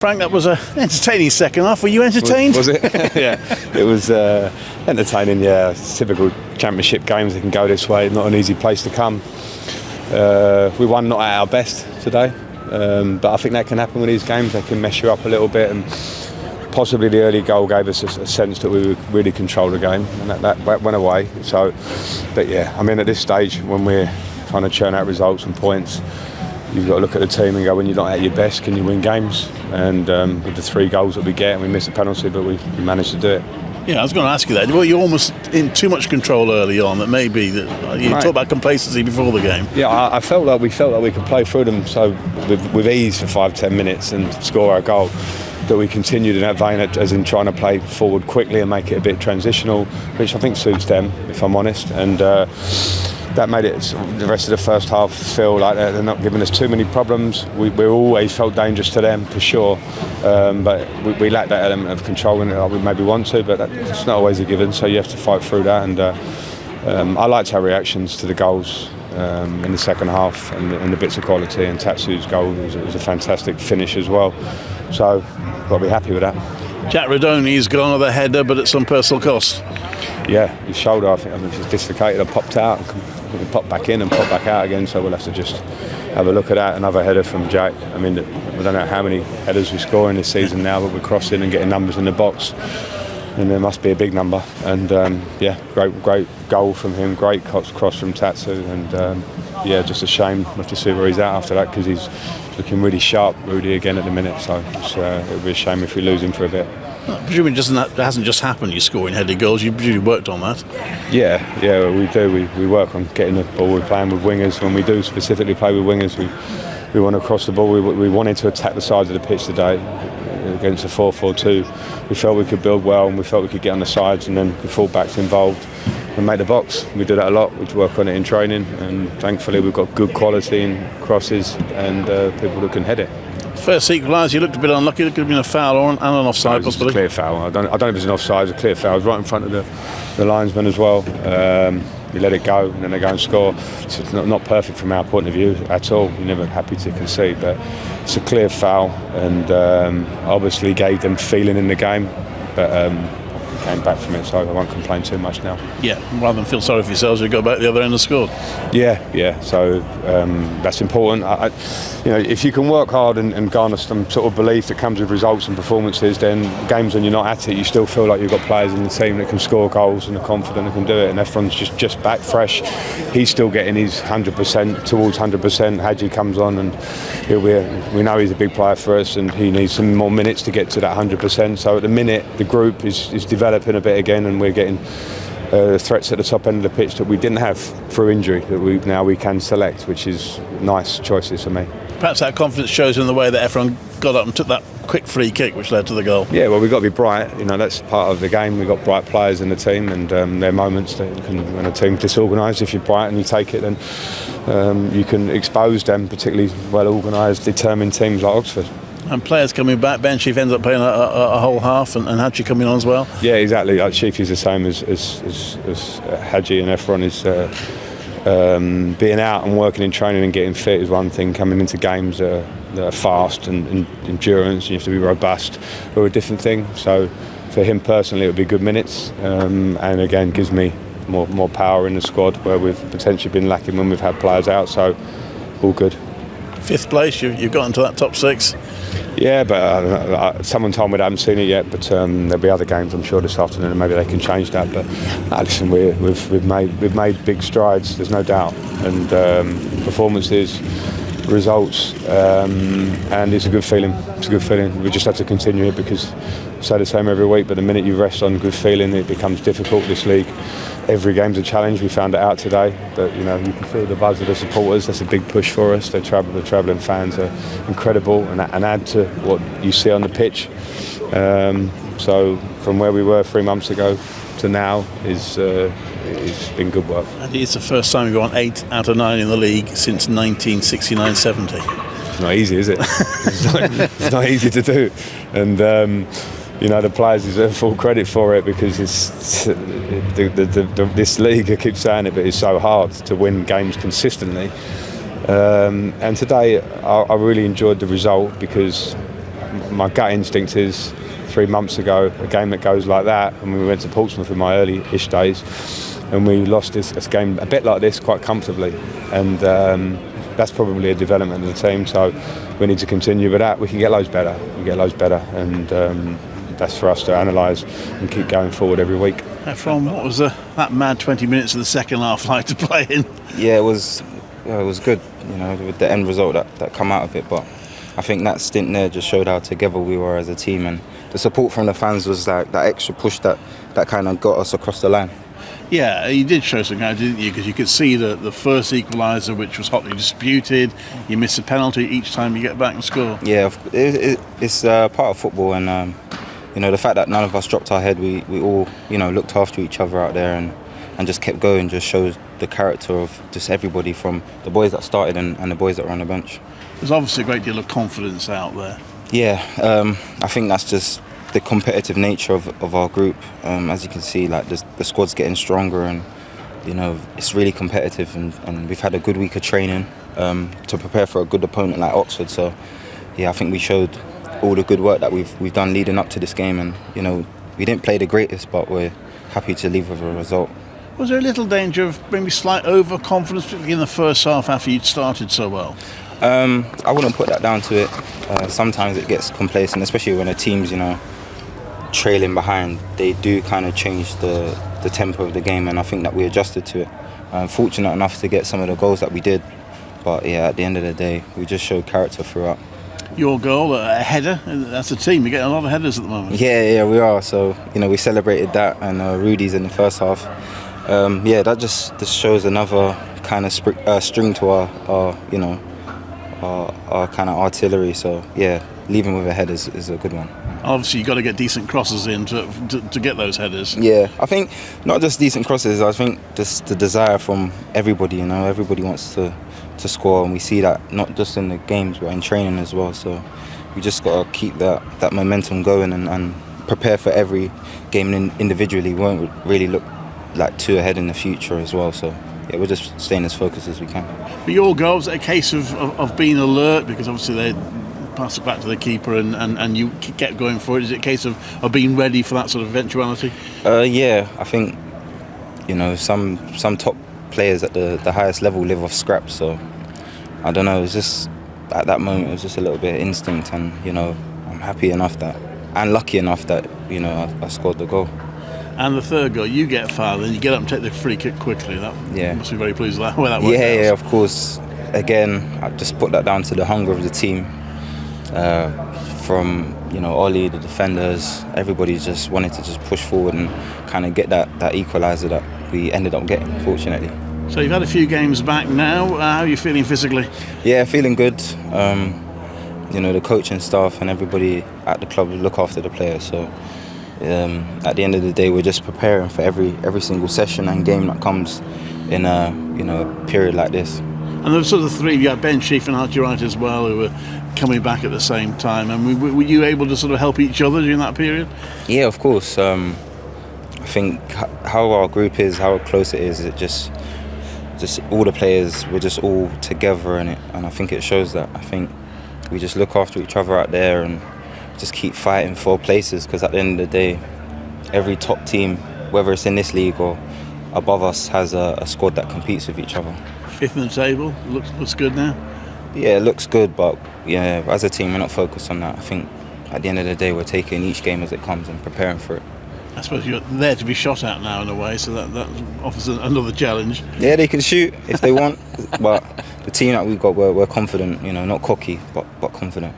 Frank, that was an entertaining second half. Were you entertained? Was it? Yeah, it was entertaining. Yeah, it's typical Championship games. They can go this way. Not an easy place to come. We won not at our best today, but I think that can happen with these games. They can mess you up a little bit, and possibly the early goal gave us a sense that we would really control the game, and that went away. So, but yeah, I mean, at this stage when we're trying to churn out results and points, you've got to look at the team and go, when you're not at your best, can you win games? And with the 3 goals that we get, and we missed a penalty, but we managed to do it. Yeah, I was going to ask you that. Well, you're almost in too much control early on. That maybe that you talk about complacency before the game. Yeah, I felt like we could play through them so with ease for 5-10 minutes and score our goal. That we continued in that vein, as in trying to play forward quickly and make it a bit transitional, which I think suits them, if I'm honest. And that made it the rest of the first half feel like they're not giving us too many problems. We always felt dangerous to them, for sure, but we lack that element of control, and we maybe want to, but it's not always a given, so you have to fight through that. And I liked our reactions to the goals in the second half, and the bits of quality, and Tatsu's goal was a fantastic finish as well, so got to be happy with that. Jack Radoni's gone with a header, but at some personal cost. Yeah, his shoulder, I think, was dislocated. I popped out, and popped back in and popped back out again, so we'll have to just have a look at that. Another header from Jack. I mean, we don't know how many headers we score in this season now, but we're crossing and getting numbers in the box, and there must be a big number. And yeah, great goal from him, great cross from Tatsu, and yeah, just a shame not to see where he's at after that, because he's looking really sharp, Rudy, again at the minute, so it would be a shame if we lose him for a bit. Presumably that hasn't just happened, you're scoring headed goals, you presumably worked on that. Yeah, we do. We work on getting the ball. We're playing with wingers. When we do specifically play with wingers, we want to cross the ball. We wanted to attack the sides of the pitch today against a 4-4-2. We felt we could build well, and we felt we could get on the sides, and then the full-backs involved and make the box. We do that a lot. We work on it in training, and thankfully we've got good quality in crosses and people who can head it. First equaliser, you looked a bit unlucky. It could have been a foul and an offside, possibly. A clear foul. I don't know if it's an offside. It's a clear foul. It was right in front of the linesman as well. We let it go, and then they go and score. So it's not perfect from our point of view at all. You're never happy to concede, but it's a clear foul, and obviously gave them feeling in the game. But came back from it, so I won't complain too much now. Yeah, rather than feel sorry for yourselves, you got back the other end and scored. Yeah. So that's important. If you can work hard and garner some sort of belief that comes with results and performances, then games when you're not at it, you still feel like you've got players in the team that can score goals and are confident and can do it. And Ephron's just back fresh. He's still getting his 100% towards 100%. Hadji comes on, and we know he's a big player for us, and he needs some more minutes to get to that 100%. So at the minute, the group is developing a bit again, and we're getting threats at the top end of the pitch that we didn't have through injury, that we can select, which is nice choices for me. Perhaps that confidence shows in the way that Ephron got up and took that quick free kick which led to the goal. Yeah, well, we've got to be bright. That's part of the game. We've got bright players in the team, and there are moments that when a team's disorganised, if you're bright and you take it, then you can expose them, particularly well organised, determined teams like Oxford. And players coming back, Ben Sheaf ends up playing a whole half, and Hadji coming on as well. Yeah, exactly. Like Sheaf is the same as Hadji, and Ephron is being out and working in training and getting fit is one thing. Coming into games that are fast and endurance, and you have to be robust, are a different thing. So for him personally, it would be good minutes, and again gives me more power in the squad where we've potentially been lacking when we've had players out. So all good. 5th place, you've got into that top 6. Yeah, but someone told me they haven't seen it yet, but there'll be other games, I'm sure, this afternoon, and maybe they can change that. But listen, we've made big strides, there's no doubt, and performances, results, and it's a good feeling. It's a good feeling. We just have to continue it, because we say the same every week, but the minute you rest on good feeling, it becomes difficult. This league, every game's a challenge. We found it out today, but you can feel the buzz of the supporters. That's a big push for us. The travelling fans are incredible, and add to what you see on the pitch. So from where we were 3 months ago to now it's been good work. And it's the first time we've won 8 out of 9 in the league since 1969-70. It's not easy, is it? It's not easy to do, and the players deserve full credit for it, because this league, I keep saying it, but it's so hard to win games consistently. And today I really enjoyed the result, because my gut instinct is 3 months ago, a game that goes like that, and we went to Portsmouth in my early-ish days, and we lost this game a bit like this quite comfortably, and that's probably a development of the team. So we need to continue with that. We can get loads better. And that's for us to analyse and keep going forward every week. Ephron, what was that mad 20 minutes of the second half like to play in? Yeah, it was good, with the end result that come out of it. But I think that stint there just showed how together we were as a team, and the support from the fans was like that extra push that kind of got us across the line. Yeah, you did show some guy, didn't you? Because you could see the first equaliser, which was hotly disputed. You miss a penalty each time you get back and score. Yeah, it's part of football, and the fact that none of us dropped our head, we all looked after each other out there and just kept going, just shows the character of just everybody, from the boys that started and the boys that were on the bench. There's obviously a great deal of confidence out there. Yeah, I think that's just the competitive nature of our group. As you can see, like the squad's getting stronger, and it's really competitive, and we've had a good week of training to prepare for a good opponent like Oxford. So yeah, I think we showed all the good work that we've done leading up to this game, and we didn't play the greatest, but we're happy to leave with a result. Was there a little danger of maybe slight overconfidence, particularly in the first half after you'd started so well? I wouldn't put that down to it. Sometimes it gets complacent, especially when a team's trailing behind. They do kind of change the tempo of the game, and I think that we adjusted to it. Fortunate enough to get some of the goals that we did, but yeah, at the end of the day, we just showed character throughout. Your goal, a header, that's a team. You're getting a lot of headers at the moment. Yeah, we are. So we celebrated that, and Rudy's in the first half. That just shows another kind of string to our kind of artillery. So yeah, leaving with a header is a good one. Obviously, you've got to get decent crosses in to get those headers. Yeah, I think not just decent crosses. I think just the desire from everybody. Everybody wants to score, and we see that not just in the games but in training as well. So we just got to keep that momentum going and prepare for every game individually. We won't really look like too ahead in the future as well. So yeah, we're just staying as focused as we can. But your goals, a case of being alert, because obviously they pass it back to the keeper and you kept going for it. Is it a case of being ready for that sort of eventuality? Yeah, I think some top players at the highest level live off scraps. So I don't know. It was just at that moment it was just a little bit of instinct, and I'm happy enough and lucky enough that I scored the goal. And the third goal, you get fouled, and you get up and take the free kick quickly. You must be very pleased with that. Where that worked out. Yeah, of course. Again, I just put that down to the hunger of the team. From Ollie, the defenders, everybody just wanted to just push forward and kind of get that equaliser that we ended up getting, fortunately. So you've had a few games back now. How are you feeling physically? Yeah, feeling good. The coaching staff and everybody at the club look after the players. So at the end of the day, we're just preparing for every single session and game that comes in a period like this. And there were sort of three. You had Ben Sheaf and Archie Wright as well, who were coming back at the same time. And were you able to sort of help each other during that period? Yeah, of course. I think how our group is, how close it is, it just all the players, we're just all together in it, and I think it shows that. I think we just look after each other out there and just keep fighting for places, because at the end of the day, every top team, whether it's in this league or above us, has a squad that competes with each other. Fifth in the table, looks good now? Yeah, it looks good, but yeah, as a team, we're not focused on that. I think at the end of the day, we're taking each game as it comes and preparing for it. I suppose you're there to be shot at now in a way, so that offers another challenge. Yeah, they can shoot if they want, but the team that we've got, we're confident, not cocky, but confident.